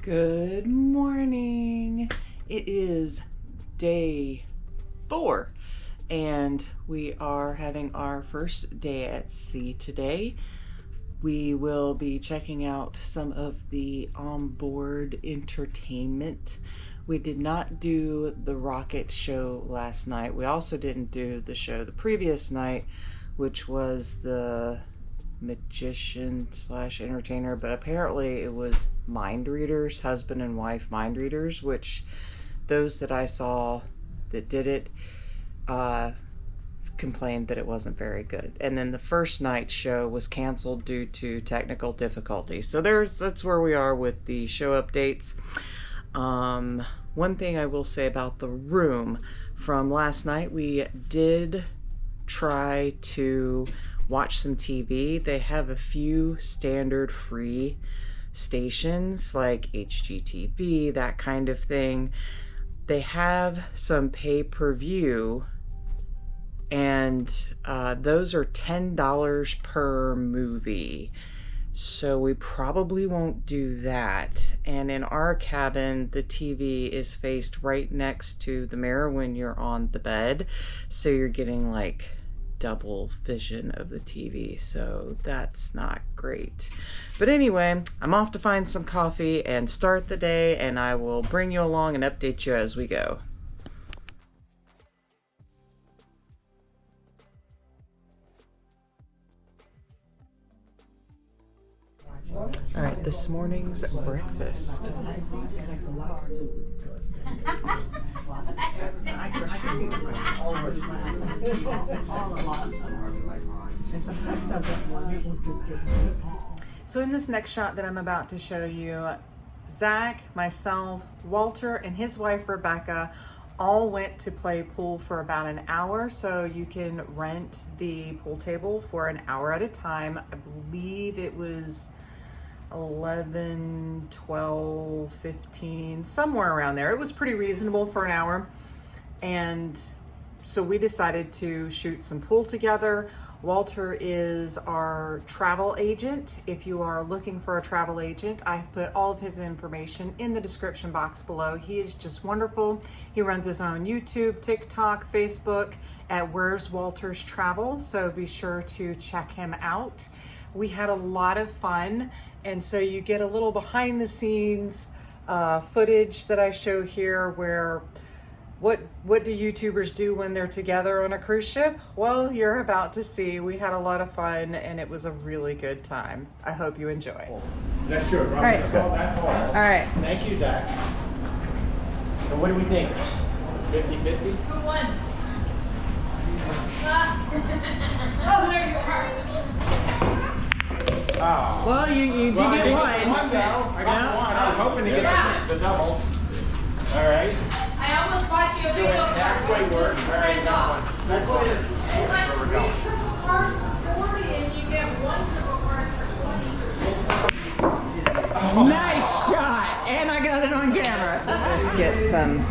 Good morning. It is day 4 and we are having our first day at sea today. We will be checking out some of the onboard entertainment. We did not do the rocket show last night. We also didn't do the show the previous night, which was the magician slash entertainer, but apparently it was mind readers, husband and wife mind readers, which those that I saw that did it complained that it wasn't very good. And then the first night's show was canceled due to technical difficulties. So that's where we are with the show updates. One thing I will say about the room from last night, we did try to watch some TV. They have a few standard free stations like HGTV, that kind of thing. They have some pay-per-view, and those are $10 per movie. So we probably won't do that. And in our cabin, the TV is faced right next to the mirror when you're on the bed. So you're getting like double vision of the TV, so that's not great. But anyway, I'm off to find some coffee and start the day, and I will bring you along and update you as we go. All right, this morning's breakfast. So in this next shot that I'm about to show you, Zach, myself, Walter, and his wife Rebecca all went to play pool for about an hour. So you can rent the pool table for an hour at a time. I believe it was 11, 12, 15, somewhere around there. It was pretty reasonable for an hour. And so we decided to shoot some pool together. Walter is our travel agent. If you are looking for a travel agent, I've put all of his information in the description box below. He is just wonderful. He runs his own YouTube, TikTok, Facebook at Where's Walter's Travel. So be sure to check him out. We had a lot of fun. And so you get a little behind the scenes footage that I show here where what do YouTubers do when they're together on a cruise ship? Well, you're about to see. We had a lot of fun and it was a really good time. I hope you enjoy. That's sure. All right. All right. Thank you, Zach. So what do we think? 50-50? Who won? Oh, there you are. Oh. Well, you did I get think one. I got one. I was hoping to get the double. All right. I almost bought you a So bingo it card. halfway works. All right, that one. That's what it is. It's like 3 triple cards for 40 and you get 1 triple card for 20. Nice shot. And I got it on camera. Let's get some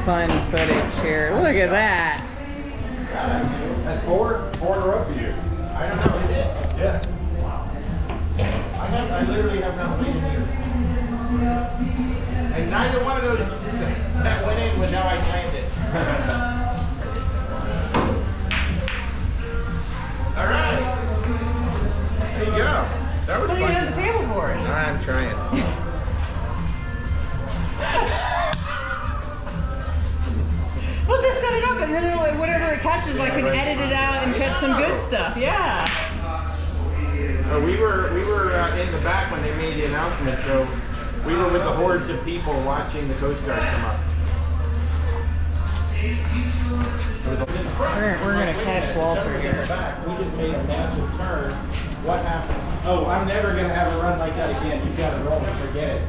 fun footage here. Look at that. That's four in a row for you. I don't know. Is it? Yeah. Wow. I literally have not played in here. And neither one of those that went in was how I timed it. All right. There you go. That was Put fun. it on the table for us. I'm trying. We'll just set it up and then whatever it catches, I can edit it out and catch some good stuff. Yeah. We were in the back when they made the announcement, so we were with the hordes of people watching the Coast Guard come up. We're gonna catch Walter here. We just made a massive turn. What happened? Oh, I'm never gonna have a run like that again. You've got to roll and forget it.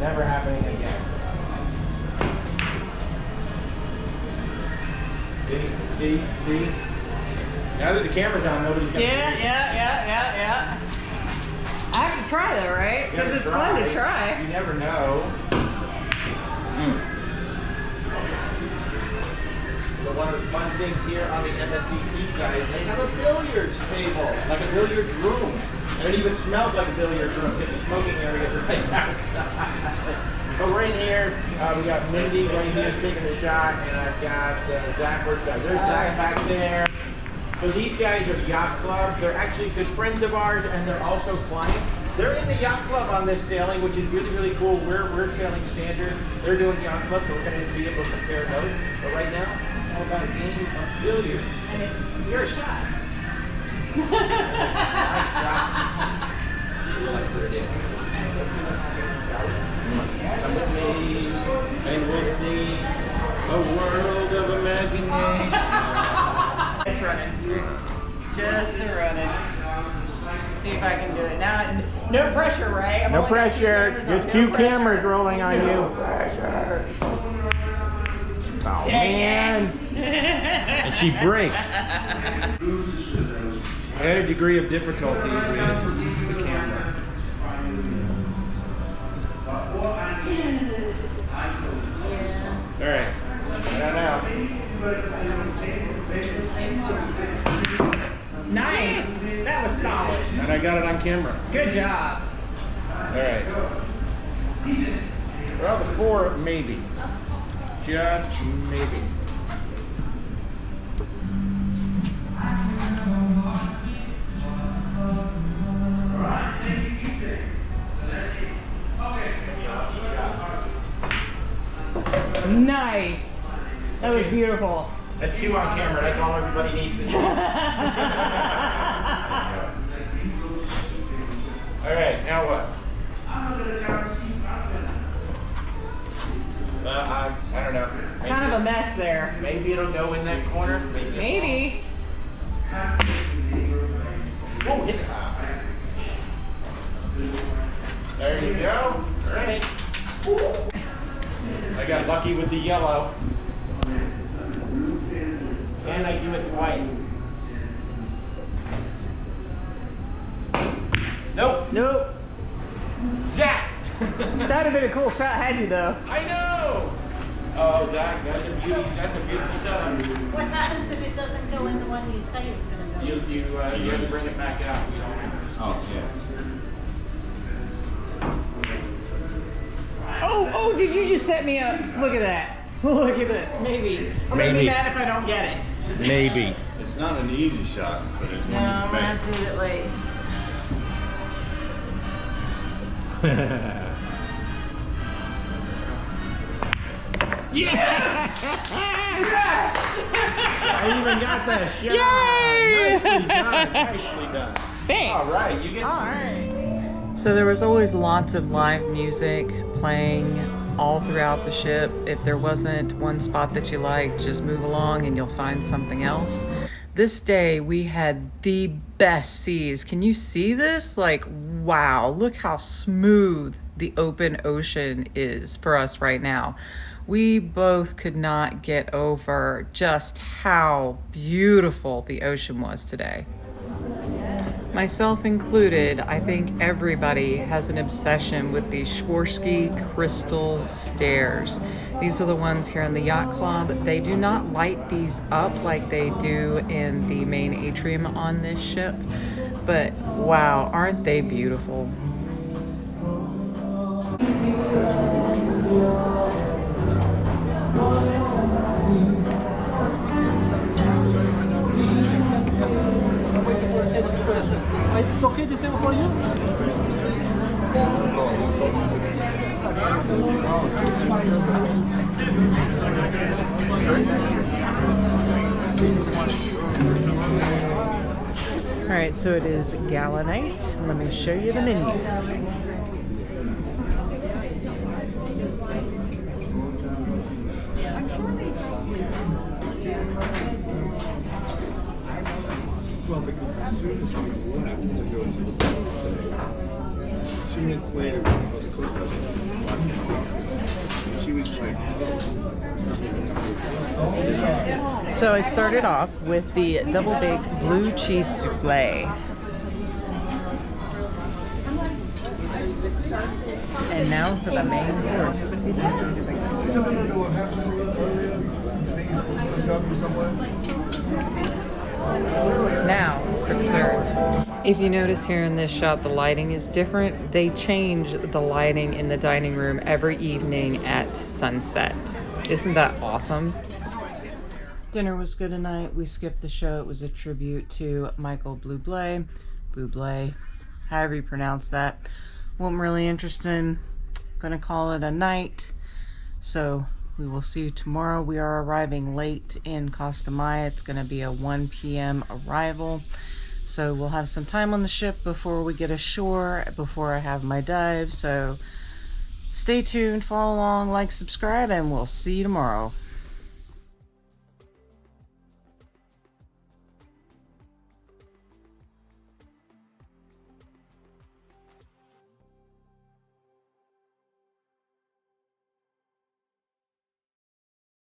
Never happening again. See? Now that the camera's on, nobody's gonna Yeah. I have to try though, right? Because it's fun to try. You never know. So one of the fun things here on the MSC Seaside is they have a billiards table, like a billiards room. And it even smells like a billiards room because the smoking area is right outside. We got Mindy right here taking a shot, and I've got Zach. There's Zach back there. So these guys are yacht club. They're actually good friends of ours, and they're also clients. They're in the yacht club on this sailing, which is really, really cool. We're sailing standard. They're doing yacht club, so we're going to be able to compare notes. But right now, how about a game of billiards? And it's your shot. Nice shot. Come with me, and we'll see a world of imagination. It's running. Just running. See if I can do it. Now, no pressure, right? No pressure. Just two cameras rolling on you. No pressure. Oh, man. And she breaks. I had a degree of difficulty with the camera. All right. I don't know. Nice. That was solid. And I got it on camera. Good job. All right. Well, the 4, maybe. Just maybe. Nice. That was beautiful. That's 2 on camera. That's all everybody needs to see. All right, now what? I don't know. Maybe, Kind of a mess there. maybe it'll go in that corner. Maybe. Oh, hit it. There you go. All right. I got lucky with the yellow. Can I do it twice? Nope. Nope. Zach! That'd have been a cool shot, had you though. I know! Oh, Zach, that's a beautiful setup. What happens if it doesn't go in the one you say it's going to go? You have to bring it back out. You don't Oh, yes. Oh, did you just set me up? Look at that. Look at this. Maybe. I'm gonna be Maybe. mad if I don't get it. Maybe. It's not an easy shot, but it's one No, I'm you gonna can have to do it late. Yes! Yes! I even got that shot. Yay! Nicely done. Nicely done. Thanks. All right, you get. All right. So there was always lots of live music playing all throughout the ship. If there wasn't one spot that you liked, just move along and you'll find something else. This day we had the best seas. Can you see this? Like, wow, look how smooth the open ocean is for us right now. We both could not get over just how beautiful the ocean was today. Myself included, I think everybody has an obsession with these Swarovski crystal stairs. These are the ones here in the yacht club. They do not light these up like they do in the main atrium on this ship, but wow, aren't they beautiful? It's okay to stay for you? All right, so it is gala night. Let me show you the menu. Well, because as soon as we left to go to the boat today, 2 minutes later, we go to the Coast Guard. And she was like, So I started off with the double-baked blue cheese souffle. And now for the main course. Now for dessert. If you notice here in this shot, the lighting is different. They change the lighting in the dining room every evening at sunset. Isn't that awesome? Dinner was good tonight. We skipped the show. It was a tribute to Michael Bublé, however you pronounce that. Wasn't really interested. Gonna call it a night. So we will see you tomorrow. We are arriving late in Costa Maya. It's gonna be a 1 p.m. arrival. So we'll have some time on the ship before we get ashore, before I have my dive. So stay tuned, follow along, like, subscribe, and we'll see you tomorrow.